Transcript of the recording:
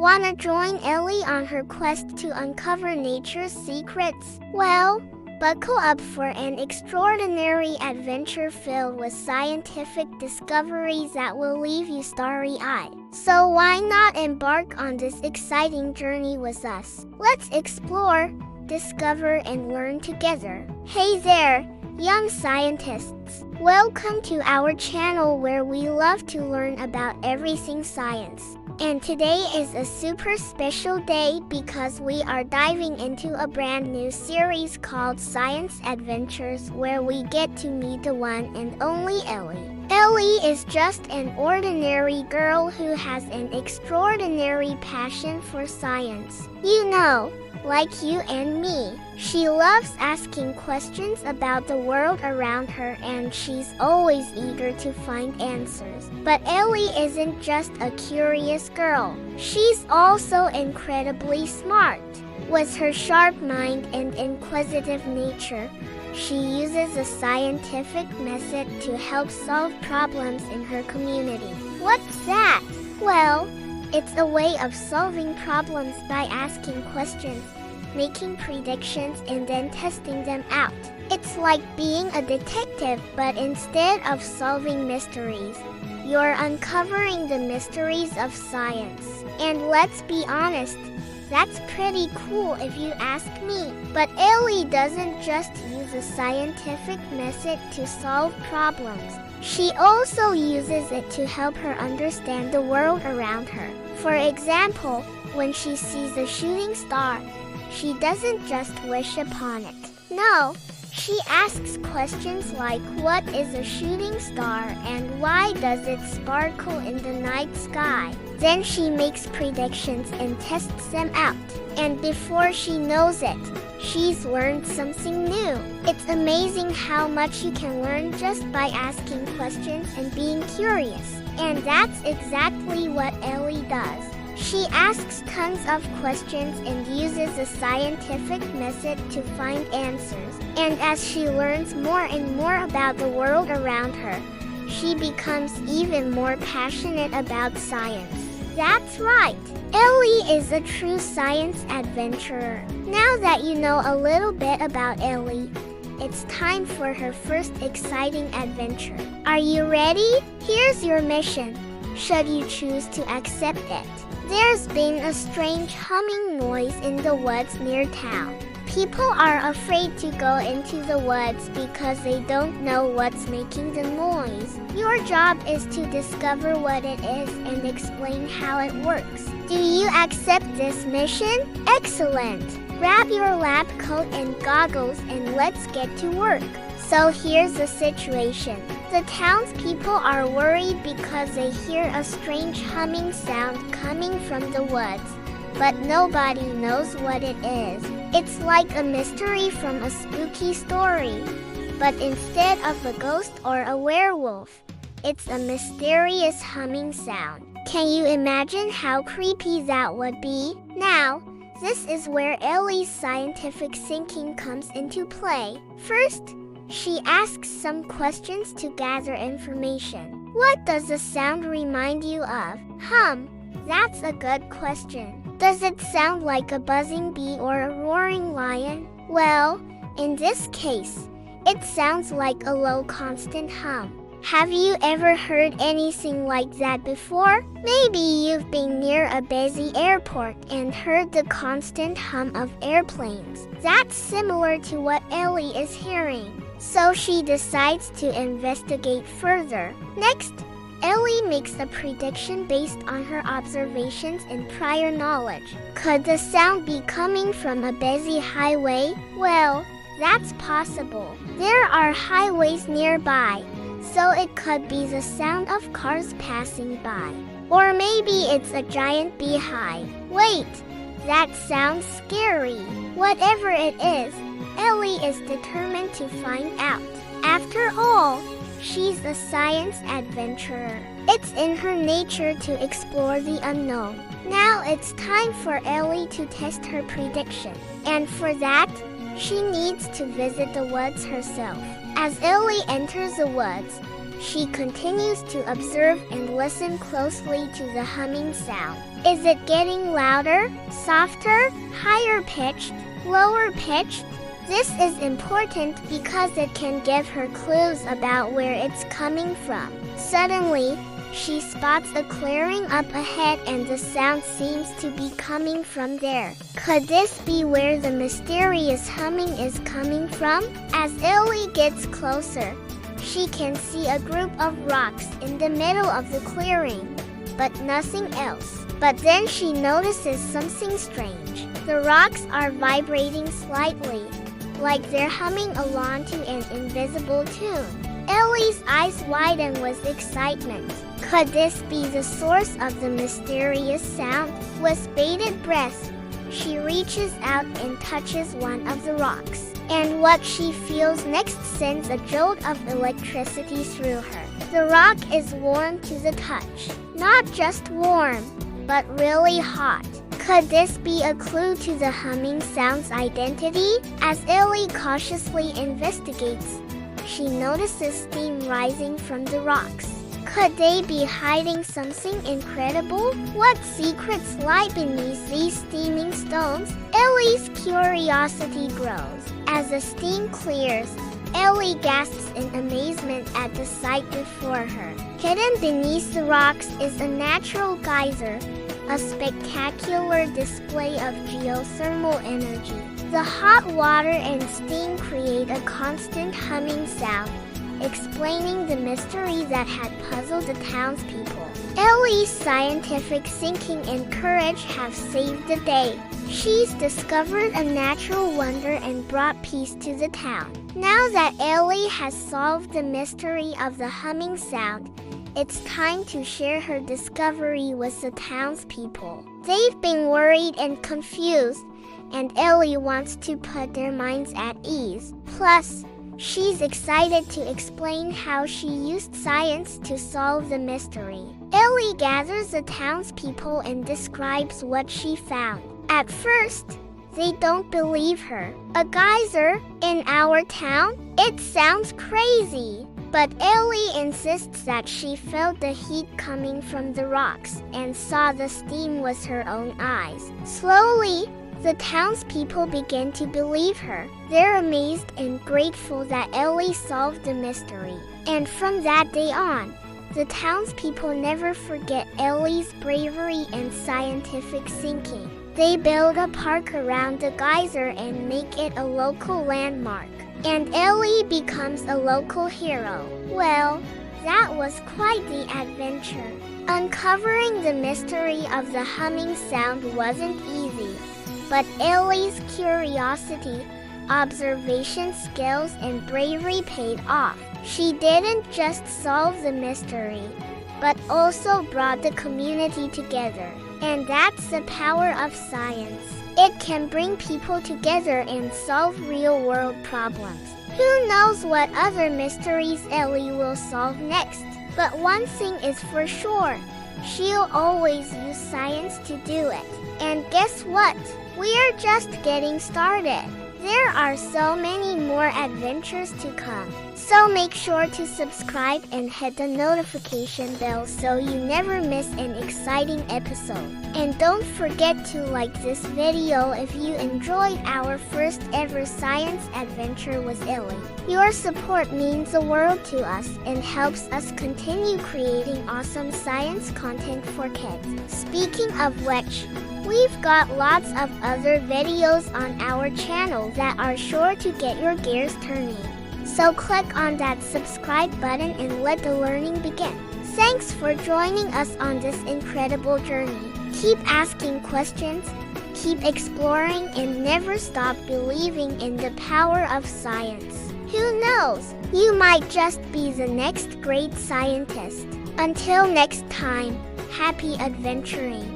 Wanna join Ellie on her quest to uncover nature's secrets? Well, buckle up for an extraordinary adventure filled with scientific discoveries that will leave you starry-eyed. So why not embark on this exciting journey with us? Let's explore, discover, and learn together. Hey there, young scientists! Welcome to our channel where we love to learn about everything science. And today is a super special day because we are diving into a brand new series called Science Adventures where we get to meet the one and only Ellie. Ellie is just an ordinary girl who has an extraordinary passion for science. You know, like you and me. She loves asking questions about the world around her and she's always eager to find answers. But Ellie isn't just a curious girl. She's also incredibly smart. With her sharp mind and inquisitive nature, she uses a scientific method to help solve problems in her community. What's that? Well, it's a way of solving problems by asking questions, making predictions, and then testing them out. It's like being a detective, but instead of solving mysteries, you're uncovering the mysteries of science. And let's be honest, that's pretty cool if you ask me. But Ellie doesn't just use a scientific method to solve problems. She also uses it to help her understand the world around her. For example, when she sees a shooting star, she doesn't just wish upon it. No, she asks questions like, what is a shooting star and why does it sparkle in the night sky? Then she makes predictions and tests them out. And before she knows it, she's learned something new. It's amazing how much you can learn just by asking questions and being curious. And that's exactly what Ellie does. She asks tons of questions and uses a scientific method to find answers. And as she learns more and more about the world around her, she becomes even more passionate about science. That's right! Ellie is a true science adventurer. Now that you know a little bit about Ellie, it's time for her first exciting adventure. Are you ready? Here's your mission, should you choose to accept it. There's been a strange humming noise in the woods near town. People are afraid to go into the woods because they don't know what's making the noise. Your job is to discover what it is and explain how it works. Do you accept this mission? Excellent! Grab your lab coat and goggles and let's get to work. So here's the situation. The townspeople are worried because they hear a strange humming sound coming from the woods, but nobody knows what it is. It's like a mystery from a spooky story, but instead of a ghost or a werewolf, it's a mysterious humming sound. Can you imagine how creepy that would be? Now, this is where Ellie's scientific thinking comes into play. First, she asks some questions to gather information. What does the sound remind you of? That's a good question. Does it sound like a buzzing bee or a roaring lion? Well, in this case, it sounds like a low constant hum. Have you ever heard anything like that before? Maybe you've been near a busy airport and heard the constant hum of airplanes. That's similar to what Ellie is hearing. So she decides to investigate further. Next, Ellie makes a prediction based on her observations and prior knowledge. Could the sound be coming from a busy highway? Well, that's possible. There are highways nearby, so it could be the sound of cars passing by. Or maybe it's a giant beehive. Wait, that sounds scary. Whatever it is, Ellie is determined to find out. After all, she's a science adventurer. It's in her nature to explore the unknown. Now it's time for Ellie to test her prediction. And for that, she needs to visit the woods herself. As Ellie enters the woods, She continues to observe and listen closely to the humming sound. Is it getting louder, softer, higher pitched, lower pitched? This is important because it can give her clues about where it's coming from. Suddenly, she spots a clearing up ahead and the sound seems to be coming from there. Could this be where the mysterious humming is coming from? As Ellie gets closer, she can see a group of rocks in the middle of the clearing, but nothing else. But then she notices something strange. The rocks are vibrating slightly, like they're humming along to an invisible tune. Ellie's eyes widen with excitement. Could this be the source of the mysterious sound? With bated breath, she reaches out and touches one of the rocks. And what she feels next sends a jolt of electricity through her. The rock is warm to the touch. Not just warm, but really hot. Could this be a clue to the humming sound's identity? As Ellie cautiously investigates, she notices steam rising from the rocks. Could they be hiding something incredible? What secrets lie beneath these steaming stones? Ellie's curiosity grows. As the steam clears, Ellie gasps in amazement at the sight before her. Hidden beneath the rocks is a natural geyser, a spectacular display of geothermal energy. The hot water and steam create a constant humming sound, explaining the mystery that had puzzled the townspeople. Ellie's scientific thinking and courage have saved the day. She's discovered a natural wonder and brought peace to the town. Now that Ellie has solved the mystery of the humming sound, it's time to share her discovery with the townspeople. They've been worried and confused, and Ellie wants to put their minds at ease. Plus, she's excited to explain how she used science to solve the mystery. Ellie gathers the townspeople and describes what she found. At first, they don't believe her. A geyser in our town? It sounds crazy. But Ellie insists that she felt the heat coming from the rocks and saw the steam with her own eyes. Slowly, the townspeople begin to believe her. They're amazed and grateful that Ellie solved the mystery. And from that day on, the townspeople never forget Ellie's bravery and scientific thinking. They build a park around the geyser and make it a local landmark. And Ellie becomes a local hero. Well, that was quite the adventure. Uncovering the mystery of the humming sound wasn't easy, but Ellie's curiosity, observation skills, and bravery paid off. She didn't just solve the mystery, but also brought the community together. And that's the power of science. It can bring people together and solve real-world problems. Who knows what other mysteries Ellie will solve next? But one thing is for sure, she'll always use science to do it. And guess what? We're just getting started. There are so many more adventures to come. So make sure to subscribe and hit the notification bell so you never miss an exciting episode. And don't forget to like this video if you enjoyed our first ever science adventure with Ellie. Your support means the world to us and helps us continue creating awesome science content for kids. Speaking of which, we've got lots of other videos on our channel that are sure to get your gears turning. So click on that subscribe button and let the learning begin. Thanks for joining us on this incredible journey. Keep asking questions, keep exploring, and never stop believing in the power of science. Who knows? You might just be the next great scientist. Until next time, happy adventuring.